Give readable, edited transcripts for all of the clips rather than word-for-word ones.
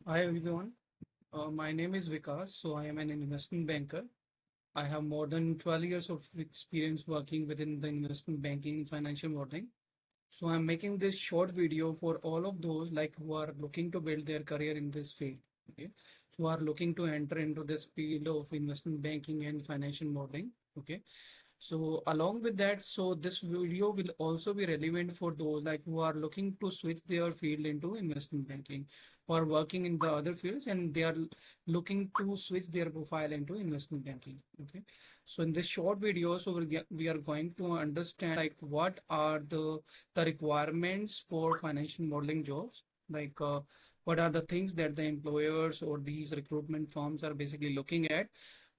Hi everyone, my name is Vikas. So I am an investment banker. I have more than 12 years of experience working within the investment banking and financial modeling. So I'm making this short video for all of those like who are looking to build their career in this field. Okay, who are looking to enter into this field of investment banking and financial modeling. Okay, so along with that, so this video will also be relevant for those like who are looking to switch their field into investment banking or working in the other fields and they are looking to switch their profile into investment banking. Okay. So in this short video, so we are going to understand like what are the requirements for financial modeling jobs, like what are the things that the employers or these recruitment firms are basically looking at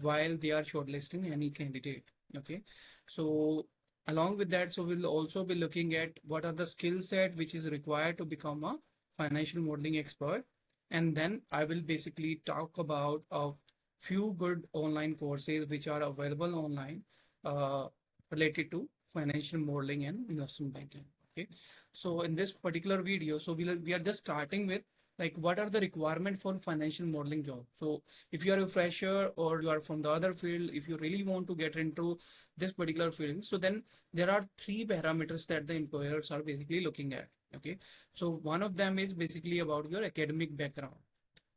while they are shortlisting any candidate. Okay, so along with that, so we'll also be looking at what are the skill set which is required to become a financial modeling expert. And then I will basically talk about a few good online courses which are available online uh, related to financial modeling and investment banking. Okay, so in this particular video, so we are just starting with like what are the requirements for financial modeling job. So if you are a fresher or you are from the other field, if you really want to get into this particular field, so then there are three parameters that the employers are basically looking at. Okay, so one of them is basically about your academic background,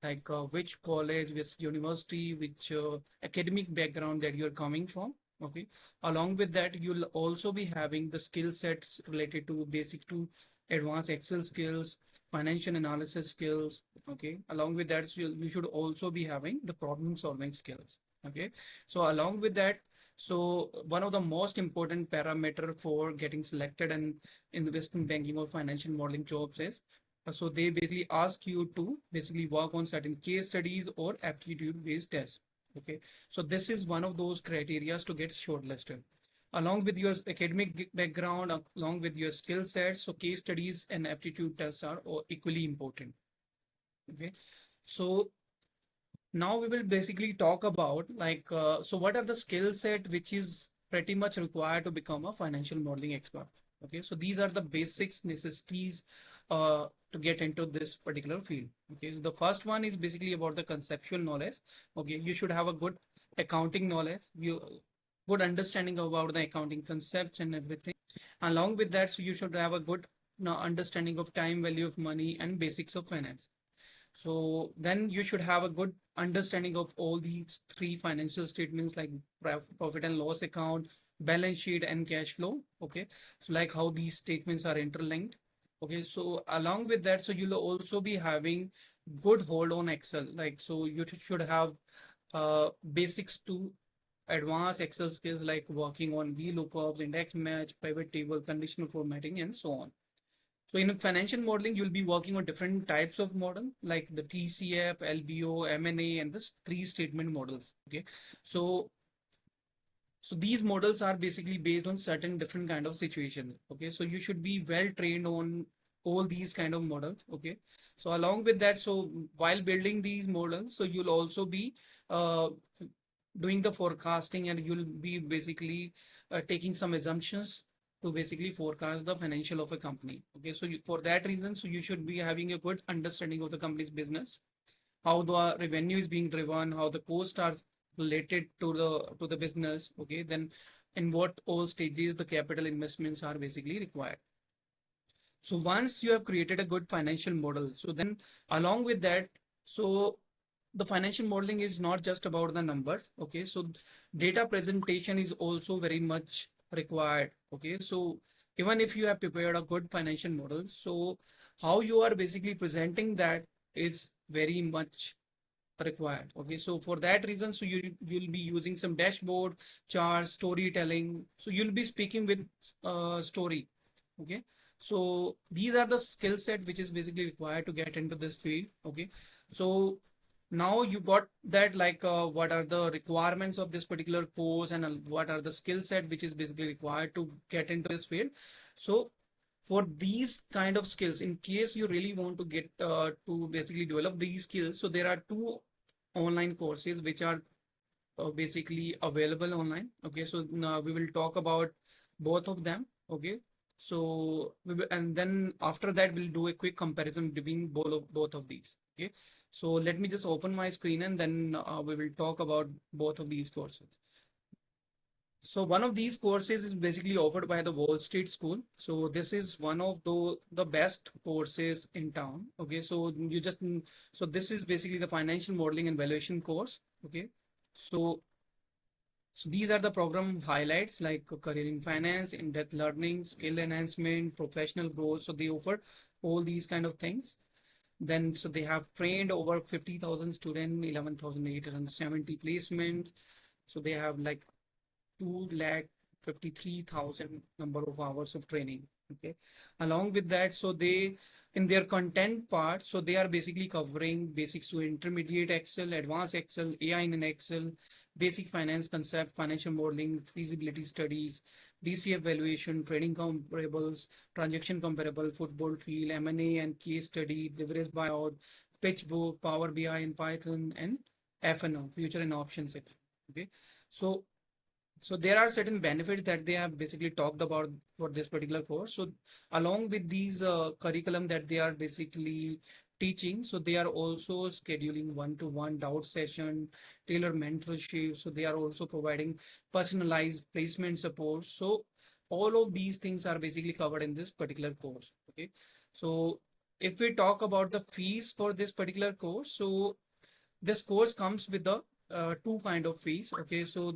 like which college, which university, which academic background that you're coming from. Okay, along with that, you'll also be having the skill sets related to basic to advanced Excel skills, financial analysis skills. Okay, along with that, so you should also be having the problem solving skills. Okay, so along with that, so one of the most important parameter for getting selected in investment banking or financial modeling jobs is so they basically ask you to basically work on certain case studies or aptitude based tests. Okay, so this is one of those criteria to get shortlisted. Along with your academic background, along with your skill sets, so case studies and aptitude tests are equally important. Okay, so now we will basically talk about like so what are the skill set which is pretty much required to become a financial modeling expert. Okay, so these are the basics necessities to get into this particular field. Okay, so the first one is basically about the conceptual knowledge. Okay, you should have a good accounting knowledge, you good understanding about the accounting concepts and everything. Along with that, so you should have a good understanding of time value of money and basics of finance. So then you should have a good understanding of all these three financial statements like profit and loss account, balance sheet and cash flow. Okay. So like how these statements are interlinked. Okay. So along with that, so you'll also be having good hold on Excel. Like, so you should have basics to advanced Excel skills like working on VLOOKUPs, index match, pivot table, conditional formatting, and so on. So in financial modeling, you'll be working on different types of model like the TCF, LBO, M&A, and the three statement models. Okay. So, so these models are basically based on certain different kind of situation. Okay. So you should be well trained on all these kind of models. Okay. So along with that, so while building these models, so you'll also be uh, doing the forecasting and you'll be basically taking some assumptions to basically forecast the financial of a company. Okay, so for that reason, so you should be having a good understanding of the company's business, how the revenue is being driven, how the costs are related to the business. Okay, then in what all stages the capital investments are basically required. So once you have created a good financial model, so then along with that, so the financial modeling is not just about the numbers. Okay, so data presentation is also very much required. Okay, so even if you have prepared a good financial model, so how you are basically presenting that is very much required. Okay, so for that reason, so you'll be using some dashboard charts, storytelling, so you'll be speaking with story. Okay, so these are the skill set which is basically required to get into this field. Okay, so now you got that like what are the requirements of this particular course and what are the skill set which is basically required to get into this field. So for these kind of skills, in case you really want to get to basically develop these skills, so there are two online courses which are basically available online. Okay, so now we will talk about both of them. Okay, so and then after that we'll do a quick comparison between both of these. Okay, So let me just open my screen and then we will talk about both of these courses. So one of these courses is basically offered by the WallStreet School. So this is one of the best courses in town. Okay, so you just so this is basically the financial modeling and valuation course. Okay, so these are the program highlights like career in finance, in-depth learning, skill enhancement, professional growth. So they offer all these kind of things. Then so they have trained over 50,000 students, 11,870 placement. So they have like 2,53,000 number of hours of training. Okay. Along with that, so they in their content part, so they are basically covering basics to intermediate Excel, advanced Excel, AI in Excel, basic finance concept, financial modeling, feasibility studies, DCF valuation, trading comparables, transaction comparable, football field, M&A and case study, leverage buyout, pitch book, Power BI in Python, and FNO, future and option section. Okay. So there are certain benefits that they have basically talked about for this particular course. So along with these curriculum that they are basically teaching, so they are also scheduling one-to-one doubt session, tailor mentorship. So they are also providing personalized placement support. So all of these things are basically covered in this particular course. Okay. So if we talk about the fees for this particular course, so this course comes with the two kind of fees. Okay. So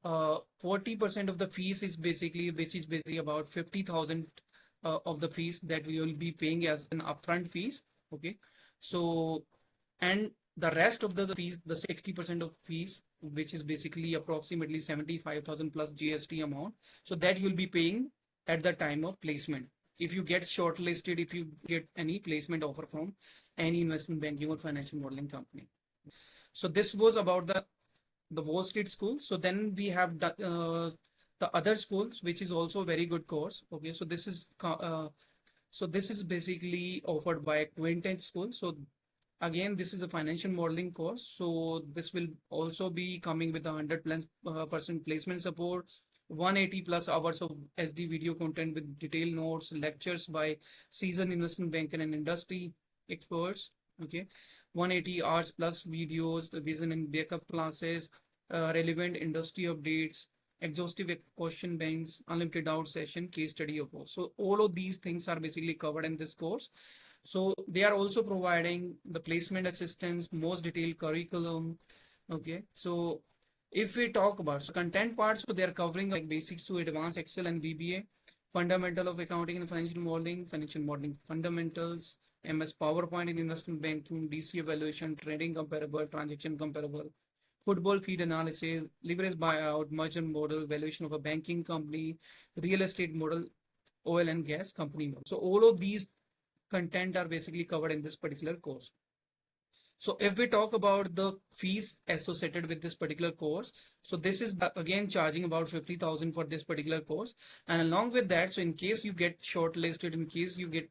40% of the fees is basically, which is basically about 50,000 of the fees that we will be paying as an upfront fees. Okay. So, and the rest of the fees, the 60% of fees, which is basically approximately 75,000 plus GST amount. So that you'll be paying at the time of placement. If you get shortlisted, if you get any placement offer from any investment banking or financial modeling company. So this was about the WallStreet School. So then we have the other schools, which is also a very good course. Okay, so this is basically offered by Quint Edge School. So again, this is a financial modeling course. So this will also be coming with 100% placement support, 180 plus hours of SD video content with detailed notes, lectures by seasoned investment banker and industry experts. Okay, 180 hours plus videos, the vision and backup classes, relevant industry updates, exhaustive question banks, unlimited doubt session, case study of all. So all of these things are basically covered in this course. So they are also providing the placement assistance, most detailed curriculum. Okay, so if we talk about so content parts, so they are covering like basics to advanced Excel and VBA, fundamental of accounting and financial modeling fundamentals, MS PowerPoint in investment banking, DC evaluation, trading comparable, transaction comparable, football feed analysis, leverage buyout, merger model, valuation of a banking company, real estate model, oil and gas company model. So all of these content are basically covered in this particular course. So if we talk about the fees associated with this particular course, so this is again charging about 50,000 for this particular course. And along with that, so in case you get shortlisted, in case you get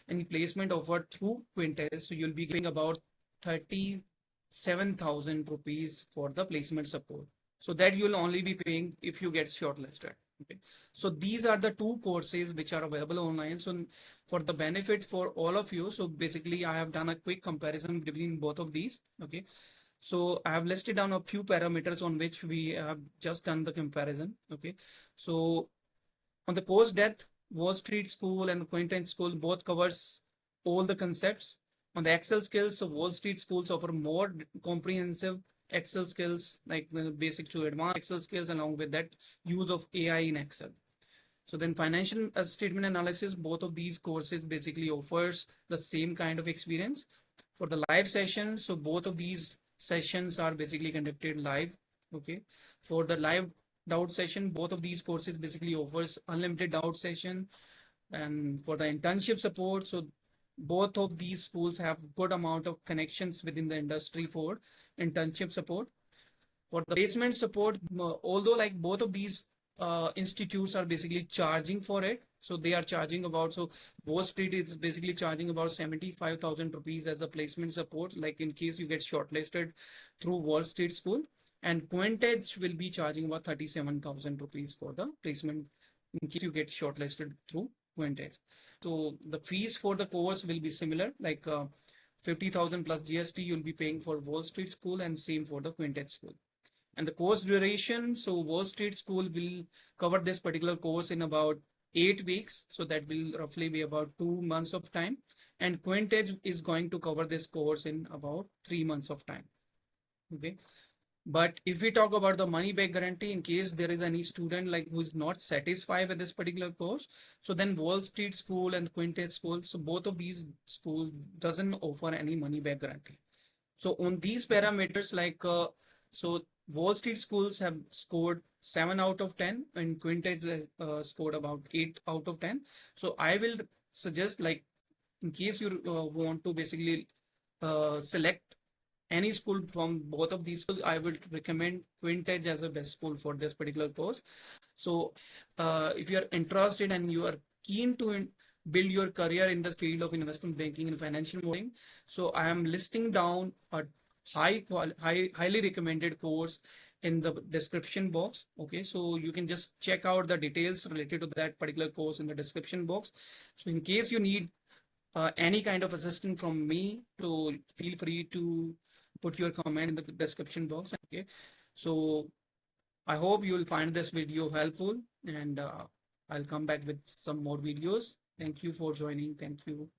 any placement offered through QuintEdge, so you'll be giving about 37,000 rupees for the placement support. So that you'll only be paying if you get shortlisted. Okay. So these are the two courses which are available online. So for the benefit for all of you, so basically I have done a quick comparison between both of these. Okay. So I have listed down a few parameters on which we have just done the comparison. Okay. So on the course depth, WallStreet School and Quint Edge School both covers all the concepts. On the Excel skills, so WallStreet Schools offer more comprehensive Excel skills, like the basic to advanced Excel skills, along with that use of AI in Excel. So then financial statement analysis, both of these courses basically offers the same kind of experience. For the live sessions, so both of these sessions are basically conducted live. Okay. For the live doubt session, both of these courses basically offers unlimited doubt session. And for the internship support, so both of these schools have good amount of connections within the industry for internship support. For the placement support, although like both of these institutes are basically charging for it, so they are charging about, so WallStreet is basically charging about 75,000 rupees as a placement support, like in case you get shortlisted through WallStreet School, and QuintEdge will be charging about 37,000 rupees for the placement in case you get shortlisted through QuintEdge. So the fees for the course will be similar, like 50,000 plus GST you'll be paying for WallStreet School, and same for the Quint Edge School. And the course duration, so WallStreet School will cover this particular course in about 8 weeks. So that will roughly be about 2 months of time. And QuintEdge is going to cover this course in about 3 months of time. Okay. But if we talk about the money back guarantee, in case there is any student like who is not satisfied with this particular course, so then WallStreet School and QuintEdge School, so both of these schools doesn't offer any money back guarantee. So on these parameters, so WallStreet schools have scored 7 out of 10, and QuintEdge has scored about 8 out of 10. So I will suggest, like, in case you want to basically select any school from both of these schools, I would recommend QuintEdge as a best school for this particular course. So if you are interested and you are keen to build your career in the field of investment banking and financial modeling, so I am listing down a highly recommended course in the description box. Okay, so you can just check out the details related to that particular course in the description box. So in case you need any kind of assistance from me, so feel free to put your comment in the description box. Okay, so I hope you will find this video helpful, and I'll come back with some more videos. Thank you for joining. Thank you.